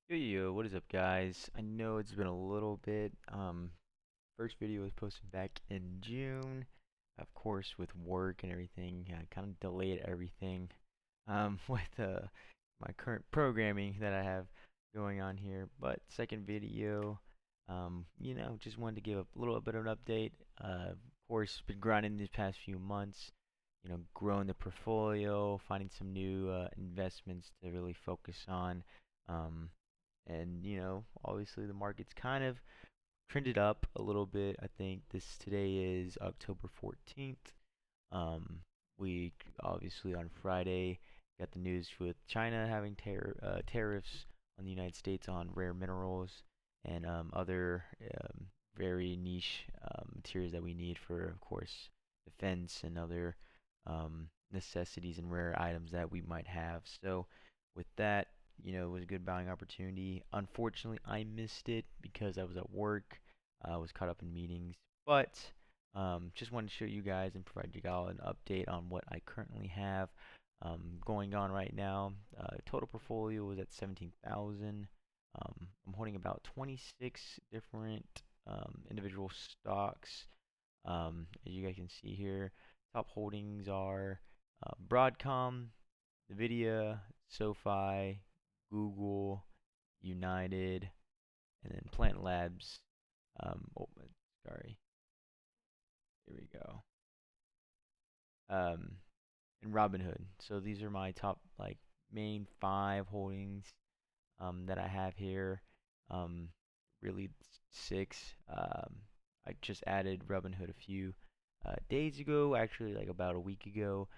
Yo, what is up, guys? I know it's been a little bit. First video was posted back in June. Of course, with work and everything, I kind of delayed everything. With my current programming that I have going on here. But second video, just wanted to give a little bit of an update. Of course, been grinding these past few months. Growing the portfolio, finding some new investments to really focus on. Um, and obviously the market's kind of trended up a little bit. I think this today is October 14th. Um, we obviously on Friday got the news with China having tariffs on the United States on rare minerals and other very niche materials that we need for, of course, defense and other necessities and rare items that we might have. So, with that, it was a good buying opportunity. Unfortunately, I missed it because I was at work. I was caught up in meetings, but just wanted to show you guys and provide you all an update on what I currently have going on right now. Total portfolio was at 17,000. I'm holding about 26 different individual stocks. As you guys can see here, top holdings are Broadcom, Nvidia, SoFi, Google, United, and then Plant Labs. Oh, sorry. Here we go. Um, and Robinhood. So these are my top like main five holdings that I have here. Um, really six. I just added Robinhood a few days ago, actually like about a week ago.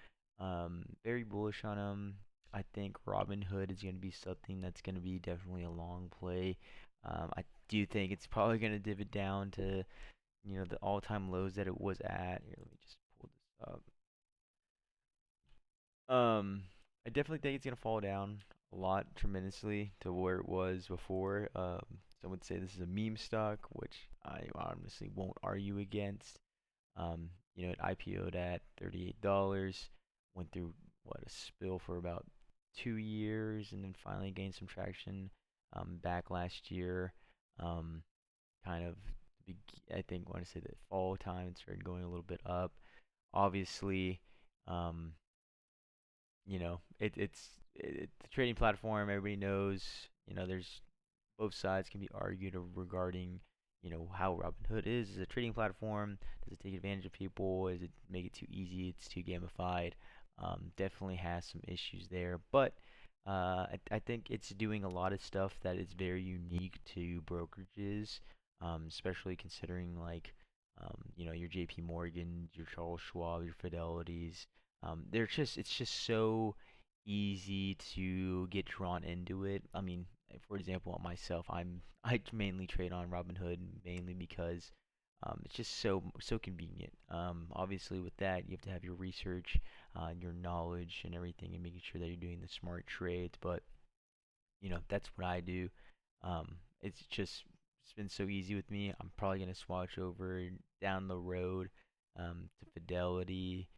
Very bullish on them. I think Robinhood is going to be something that's going to be definitely a long play. I do think it's probably going to divot down to the all-time lows that it was at. Here, let me just pull this up. I definitely think it's gonna fall down a lot tremendously to where it was before. Some would say this is a meme stock, which I honestly won't argue against. It IPO'd at $38, went through what a spill for about 2 years, and then finally gained some traction back last year. Um, kind of, I think, want to say that fall time it started going a little bit up. Obviously, um, it's a trading platform. Everybody knows. There's both sides can be argued regarding how Robinhood is as a trading platform. Does it take advantage of people? Does it make it too easy? It's too gamified. Definitely has some issues there, but I think it's doing a lot of stuff that is very unique to brokerages, especially considering like your J.P. Morgan, your Charles Schwab, your Fidelities. It's just so easy to get drawn into it. I mean, for example, myself, I mainly trade on Robinhood mainly because it's just so convenient. Obviously, with that, you have to have your research, your knowledge, and everything, and making sure that you're doing the smart trades. But that's what I do. It's been so easy with me. I'm probably gonna swatch over down the road to Fidelity,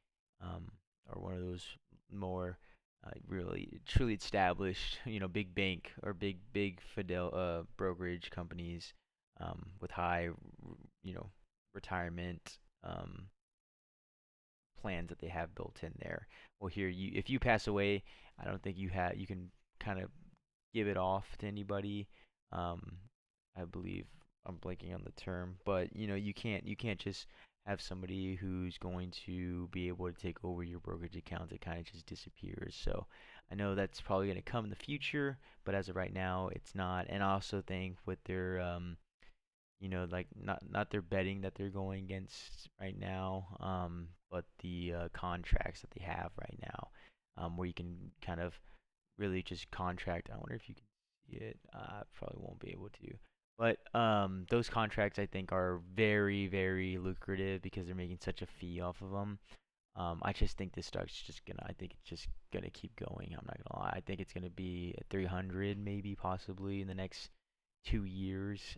um, or one of those more really truly established, big bank or big Fidel brokerage companies with high, retirement plans that they have built in there. Well, here if you pass away, I don't think you can kind of give it off to anybody. Um, I believe I'm blanking on the term, but you can't just have somebody who's going to be able to take over your brokerage account. It kind of just disappears. So I know that's probably going to come in the future, but as of right now, it's not. And I also think with their like not their betting that they're going against right now, but the contracts that they have right now, where you can kind of really just contract. I wonder if you can see it. I probably won't be able to. But those contracts I think are very, very lucrative because they're making such a fee off of them. I just think this stock's just gonna. I think it's just gonna keep going. I'm not gonna lie. I think it's gonna be at 300, maybe possibly in the next 2 years.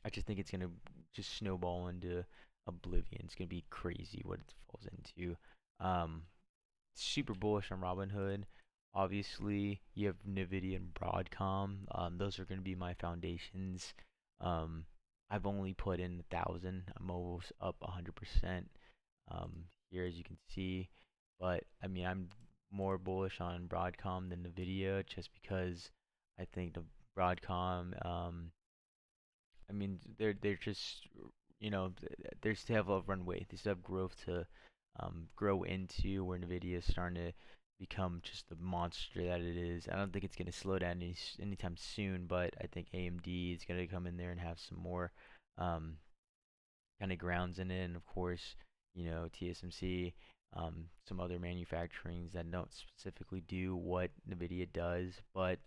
I just think it's gonna just snowball into oblivion. It's gonna be crazy what it falls into. Um, Super bullish on Robinhood. Obviously, you have Nvidia and Broadcom. Those are going to be my foundations. Um, I've only put in 1,000. I'm almost up 100% here, as you can see. But I mean, I'm more bullish on Broadcom than Nvidia, just because I think the Broadcom. I mean, they're just, they still have a runway. They still have growth to grow into, where Nvidia is starting to become just the monster that it is. I don't think it's going to slow down anytime soon, but I think AMD is going to come in there and have some more um, kind of grounds in it, and of course, TSMC, some other manufacturings that don't specifically do what Nvidia does, but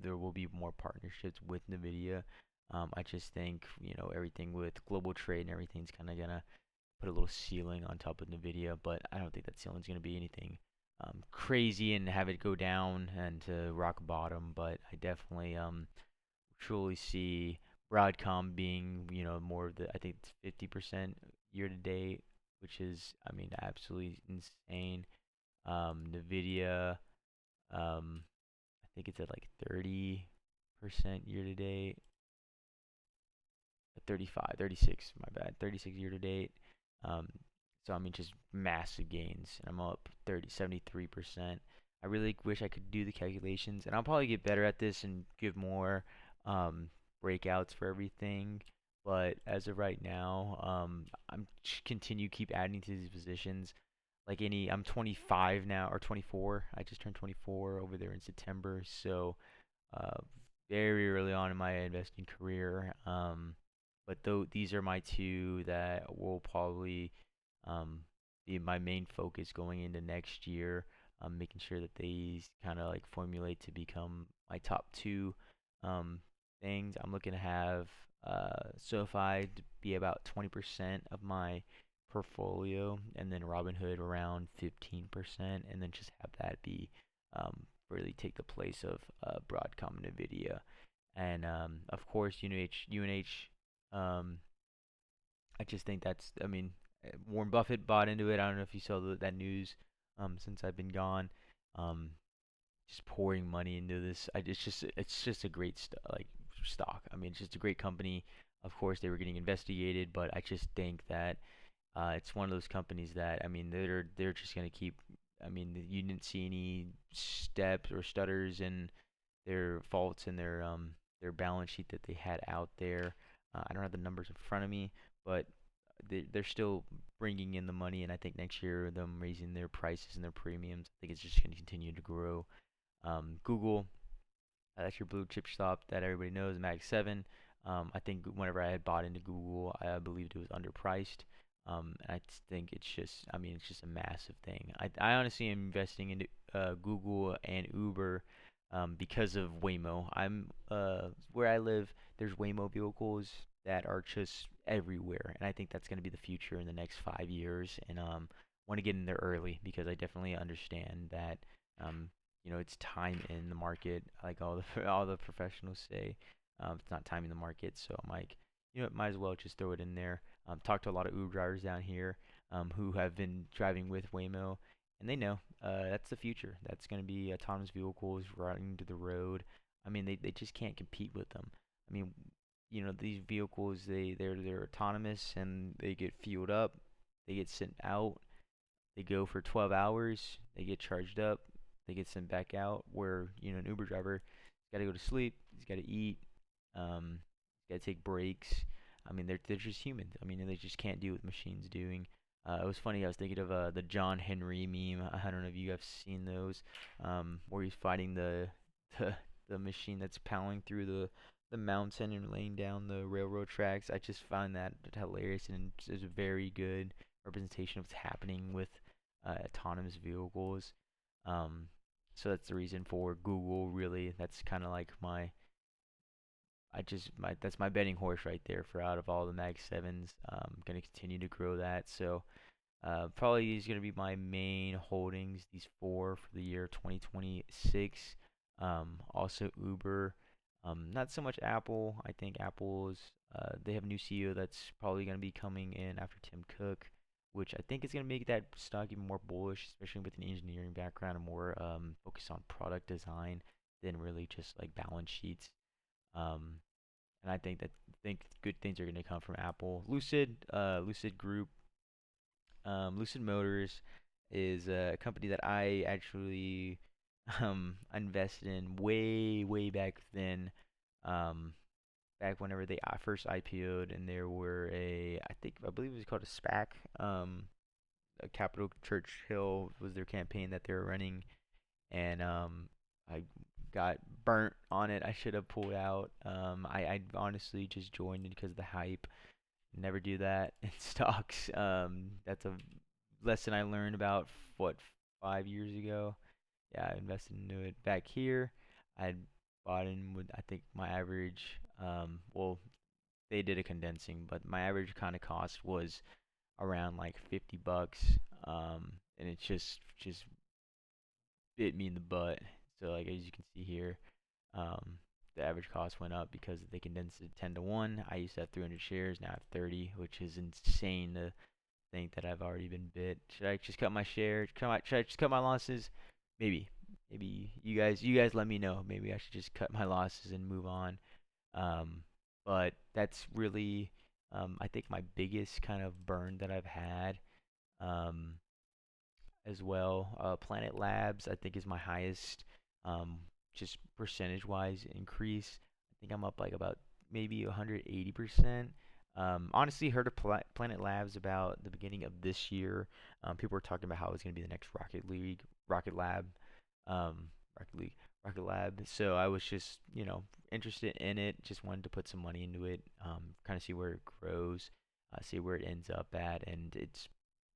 there will be more partnerships with Nvidia. I just think everything with global trade and everything's kind of gonna put a little ceiling on top of Nvidia, but I don't think that ceiling's gonna be anything crazy and have it go down and to rock bottom. But I definitely truly see Broadcom being, more of the, I think it's 50% year to date, which is, I mean, absolutely insane. Nvidia, I think it's at like 30% year to date. 35, 36, my bad, 36 year to date. Um, so I mean, just massive gains, and I'm up 30, 73%. I really wish I could do the calculations, and I'll probably get better at this and give more um, breakouts for everything. But as of right now, I'm continue keep adding to these positions. I'm 25 now, or 24. I just turned 24 over there in September, so uh, very early on in my investing career. But though these are my two that will probably um, be my main focus going into next year. Making sure that these kind of like formulate to become my top two um, things. I'm looking to have SoFi to be about 20% of my portfolio, and then Robinhood around 15%, and then just have that be really take the place of Broadcom and Nvidia, and of course UNH. Um, I just think that's, I mean, Warren Buffett bought into it. I don't know if you saw that news since I've been gone. Um, just pouring money into this. It's just a great stock. I mean, it's just a great company. Of course, they were getting investigated, but I just think that it's one of those companies that, I mean, they're just gonna keep. I mean, you didn't see any steps or stutters in their faults in their balance sheet that they had out there. I don't have the numbers in front of me, but they're still bringing in the money, and I think next year them raising their prices and their premiums, I think it's just going to continue to grow. Google, that's your blue chip stop that everybody knows, Mag 7. I think whenever I had bought into Google, I believed it was underpriced. And I think it's just, I mean, it's just a massive thing. I honestly am investing into Google and Uber because of Waymo. Where I live, there's Waymo vehicles that are just everywhere, and I think that's going to be the future in the next 5 years. And want to get in there early because I definitely understand that um, it's time in the market, like all the all the professionals say. It's not time in the market, so I'm like, might as well just throw it in there. Talked to a lot of Uber drivers down here who have been driving with Waymo, and they know that's the future. That's going to be autonomous vehicles running to the road. I mean, they just can't compete with them. I mean, these vehicles, they're autonomous, and they get fueled up, they get sent out, they go for 12 hours, they get charged up, they get sent back out. Where an Uber driver, he's got to go to sleep, he's got to eat, he's got to take breaks. I mean, they're just humans. I mean, they just can't do what machines doing. It was funny. I was thinking of the John Henry meme. I don't know if you have seen those, where he's fighting the the machine that's plowing through the mountain and laying down the railroad tracks. I just find that hilarious, and it's a very good representation of what's happening with autonomous vehicles. Um, so that's the reason for Google. Really, that's kind of like that's my betting horse right there for out of all the Mag Sevens. I'm gonna continue to grow that. So probably these are gonna be my main holdings. These four for the year 2026. Also Uber. Not so much Apple. I think Apple's they have a new CEO that's probably gonna be coming in after Tim Cook. which I think is going to make that stock even more bullish, especially with an engineering background and more focused on product design than really just like balance sheets. Um, and I think good things are going to come from Apple. Lucid Group, Lucid Motors is a company that I actually invested in way back then. Um, Back whenever they first IPO'd, and there were I believe it was called a SPAC. Capital Churchill was their campaign that they were running, and I got burnt on it. I should have pulled out. I honestly just joined it because of the hype. Never do that in stocks. That's a lesson I learned about what 5 years ago. Yeah, I invested into it back here. I bought in with I think my average. Well, they did a condensing, but my average kind of cost was around like $50. And it just bit me in the butt. So like as you can see here, um, the average cost went up because they condensed it 10 to 1. I used to have 300 shares, now I have 30, which is insane to think that I've already been bit. Should I just cut my share? Should I just cut my losses? Maybe. Maybe you guys let me know. Maybe I should just cut my losses and move on. Um, but that's really I think my biggest kind of burn that I've had. Um, as well. Planet Labs, I think, is my highest, um, just percentage wise increase. I think I'm up like about maybe 180%. Honestly, heard of Planet Labs about the beginning of this year. People were talking about how it's going to be the next Rocket Lab, um, Rocket League, Rocket Lab. So I was just, interested in it. Just wanted to put some money into it, kind of see where it grows, see where it ends up at, and it's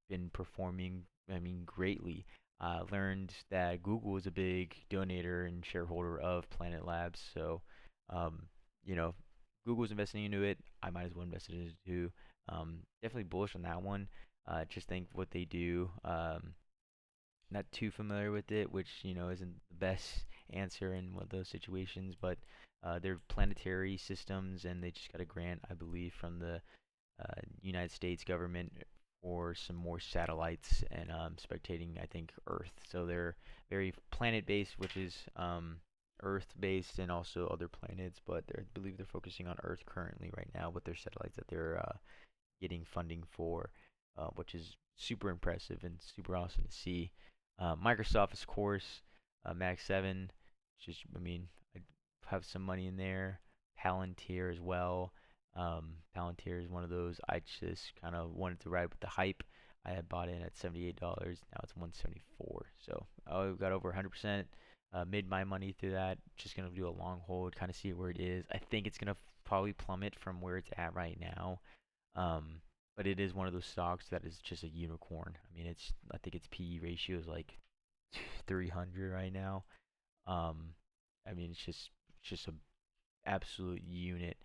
been performing, I mean, greatly. Learned that Google is a big donator and shareholder of Planet Labs, so um, you know, Google's investing into it. I might as well invest in it too. Definitely bullish on that one. Just think what they do. Not too familiar with it, which isn't the best answer in one of those situations, but they're planetary systems, and they just got a grant, I believe, from the United States government for some more satellites and spectating, I think, Earth. So they're very planet based, which is Earth based and also other planets, but I believe they're focusing on Earth currently right now with their satellites that they're getting funding for, which is super impressive and super awesome to see. Microsoft, of course, Mag 7, just, I mean, I have some money in there. Palantir as well. Palantir is one of those I just kind of wanted to ride with the hype. I had bought in at $78. Now it's 174. So I got over 100%. Made my money through that. Just gonna do a long hold, kind of see where it is. I think it's gonna probably plummet from where it's at right now. Um, but it is one of those stocks that is just a unicorn. I mean, I think its PE ratio is like 300 right now. Um, I mean, it's just a absolute unit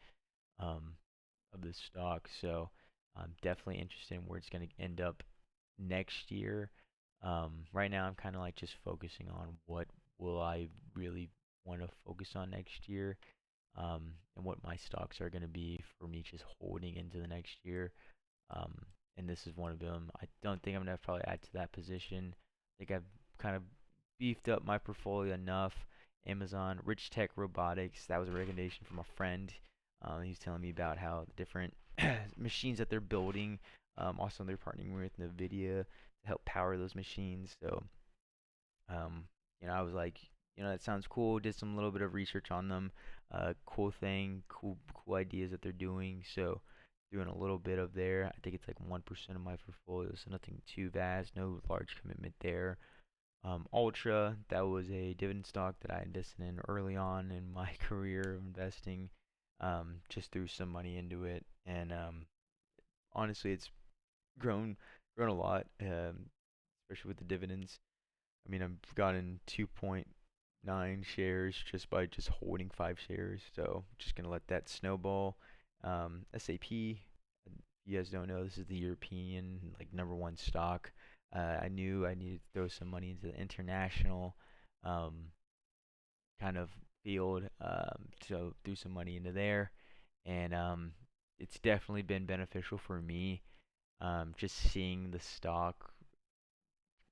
um, of the stock. So I'm definitely interested in where it's going to end up next year. Right now, I'm kind of like just focusing on what will I really want to focus on next year, and what my stocks are going to be for me just holding into the next year. Um, and this is one of them. I don't think I'm gonna probably add to that position. I think I've kind of beefed up my portfolio enough. Amazon, Rich Tech Robotics. That was a recommendation from a friend. He's telling me about how the different machines that they're building. Also, they're partnering with NVIDIA to help power those machines. So, um, I was like, that sounds cool. Did some little bit of research on them. Cool thing, cool ideas that they're doing. So, doing a little bit of there. I think it's like 1% of my portfolio, so nothing too vast. No large commitment there. Ultra, that was a dividend stock that I invested in early on in my career of investing. Just threw some money into it, and honestly, it's grown a lot, especially with the dividends. I mean, I've gotten 2.9 shares just by just holding 5 shares. So just gonna let that snowball. SAP, if you guys don't know, this is the European like #1 stock. I knew I needed to throw some money into the international um, kind of field, so threw some money into there, and it's definitely been beneficial for me. Just seeing the stock,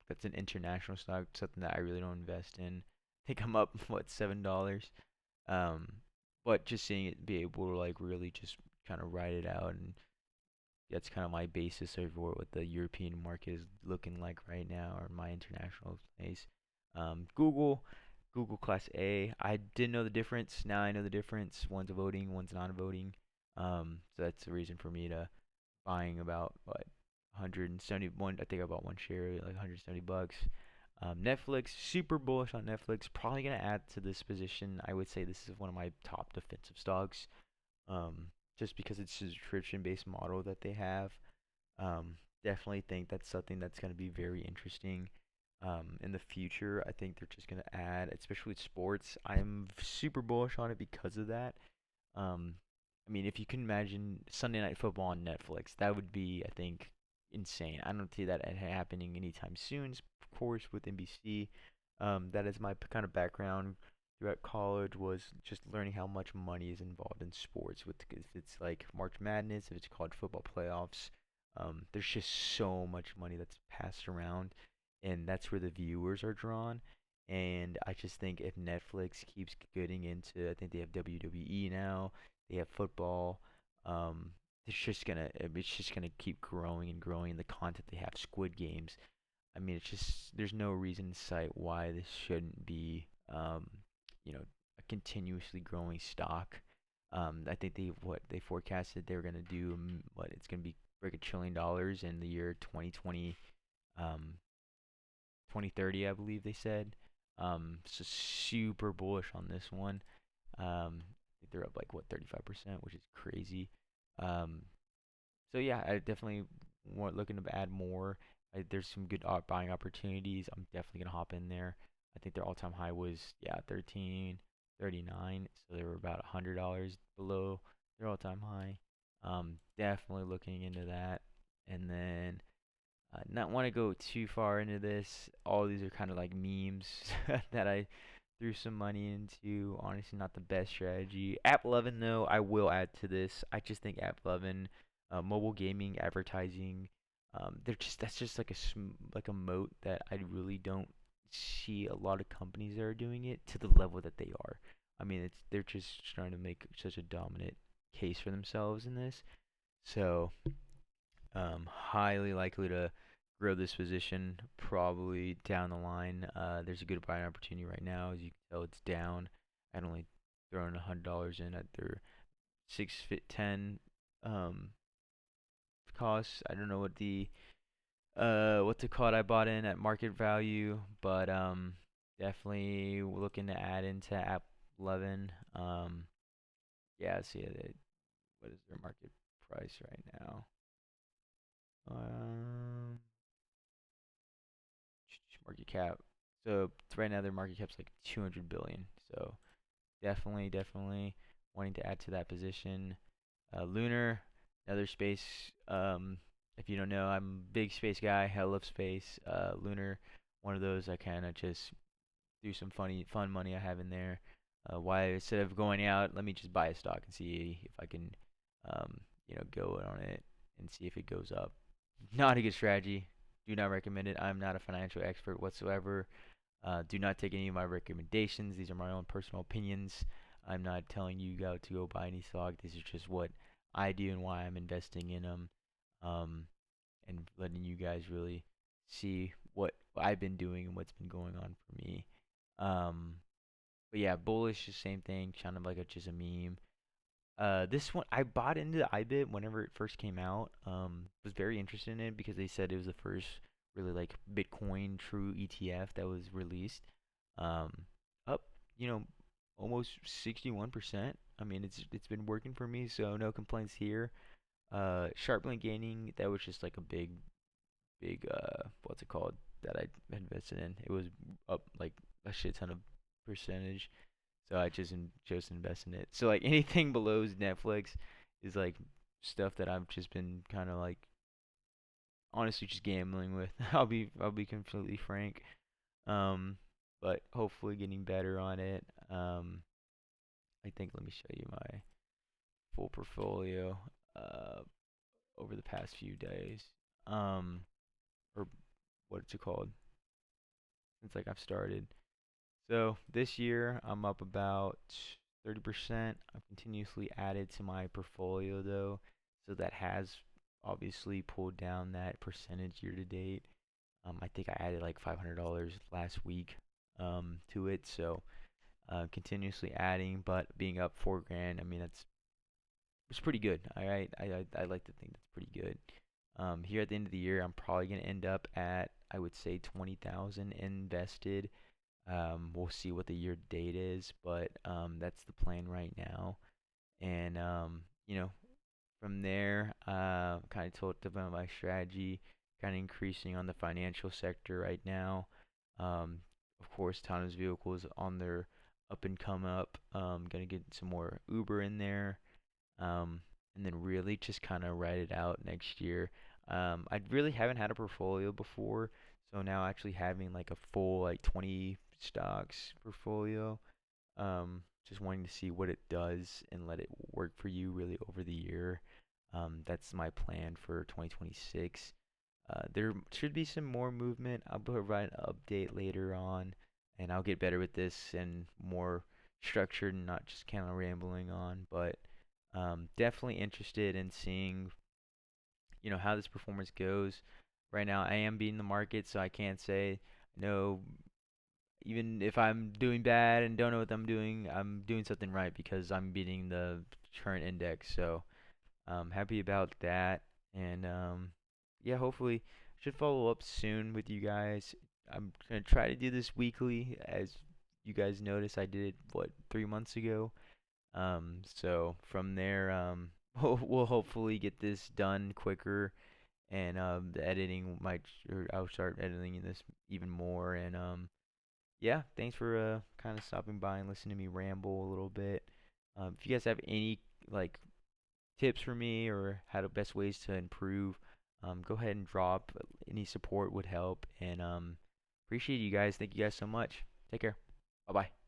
that's an international stock, something that I really don't invest in. I think I'm up what $7. Um, but just seeing it be able to like really just kind of ride it out, and that's kind of my basis of what the European market is looking like right now, or my international space. Google, Google Class A. I didn't know the difference. Now I know the difference. One's voting, one's non-voting. So that's the reason for me to buying about what 171. I think I bought one share like 170 bucks. Netflix, super bullish on Netflix. Probably gonna add to this position. I would say this is one of my top defensive stocks. Um, just because it's a subscription-based model that they have. Um, Definitely think that's something that's gonna be very interesting. In the future, I think they're just gonna add, especially with sports. I'm super bullish on it because of that. Um, I mean, if you can imagine Sunday Night Football on Netflix, that would be, I think, insane. I don't see that happening anytime soon. Of course, with NBC, that is my kind of background throughout college, was just learning how much money is involved in sports. With if it's like March Madness, if it's college football playoffs, there's just so much money that's passed around, and that's where the viewers are drawn. And I just think if Netflix keeps getting into, I think they have WWE now, they have football. Um, it's just gonna keep growing and growing. The content they have, Squid Games. I mean, it's just there's no reason in sight why this shouldn't be, a continuously growing stock. I think they forecasted they were gonna do, what it's gonna be break $1 trillion in the year 2020, um, 2030, I believe they said. So super bullish on this one. I think they're up like what 35%, which is crazy. Um, so yeah, I definitely want looking to add more. There's some good buying opportunities. I'm definitely gonna hop in there. I think their all-time high was 13.39, so they were about $100 below their all-time high. Definitely looking into that, and then not want to go too far into this. All these are kind of like memes that I threw some money into. Honestly, not the best strategy. App 11 though, I will add to this. I just think App 11, mobile gaming, advertising, that's just like like a moat that I really don't see a lot of companies that are doing it to the level that they are. I mean, they're just trying to make such a dominant case for themselves in this. So highly likely to grow this position probably down the line. There's a good buying opportunity right now. As you can tell, it's down. I'd only thrown $100 in at their 6 fit 10 um, costs. I don't know what to call it. I bought in at market value, but definitely looking to add into App 11. Yeah, see it. What is their market price right now? Um, market cap. So right now their market cap's like 200 billion. So definitely wanting to add to that position. Lunar, another space. If you don't know, I'm a big space guy. I love space. Lunar, one of those I kind of just do some fun money I have in there. Why instead of going out, let me just buy a stock and see if I can, go on it and see if it goes up. Not a good strategy. Do not recommend it. I'm not a financial expert whatsoever. Do not take any of my recommendations. These are my own personal opinions. I'm not telling you to go buy any stock. This is just what I do and why I'm investing in them, and letting you guys really see what I've been doing and what's been going on for me. Um, but yeah, bullish, the same thing, kind of like just a meme. This one I bought into IBIT whenever it first came out. Was very interested in it because they said it was the first really like Bitcoin true ETF that was released. Up, you know, almost 61%. I mean, it's been working for me, so no complaints here. Sharpling Gaining, that was just like a big what's it called that I invested in. It was up like a shit ton of percentage. So I just chose to invest in it. So like anything below Netflix is like stuff that I've just been kind of like honestly just gambling with. I'll be completely frank. Um, but hopefully getting better on it. I think let me show you my full portfolio over the past few days. or what's it called? Since like I've started. So this year I'm up about 30%. I've continuously added to my portfolio though, so that has obviously pulled down that percentage year to date. I think I added like $500 last week to it, so continuously adding, but being up 4 grand. I mean that's it's pretty good. All right, I like to think that's pretty good. Here at the end of the year, I'm probably gonna end up at I would say 20,000 invested. We'll see what the year date is, but that's the plan right now. And from there, kind of talked about my strategy, kind of increasing on the financial sector right now. Um, of course, autonomous vehicles on their up and come up. Gonna get some more Uber in there, um, and then really just kind of write it out next year. I really haven't had a portfolio before, so now actually having like a full like 20 stocks portfolio, just wanting to see what it does and let it work for you really over the year. That's my plan for 2026. There should be some more movement. I'll provide an update later on, and I'll get better with this and more structured and not just kind of rambling on. But definitely interested in seeing, how this performance goes. Right now, I am beating the market, so I can't say no. Even if I'm doing bad and don't know what I'm doing something right because I'm beating the current index. So happy about that. And yeah, hopefully should follow up soon with you guys. I'm gonna try to do this weekly, as you guys notice. I did it 3 months ago. So from there, we'll hopefully get this done quicker, and the editing might, or I'll start editing this even more. And yeah, thanks for kind of stopping by and listening to me ramble a little bit. If you guys have any like tips for me or how the best ways to improve, go ahead and drop. Any support would help. And appreciate you guys. Thank you guys so much. Take care. Bye bye.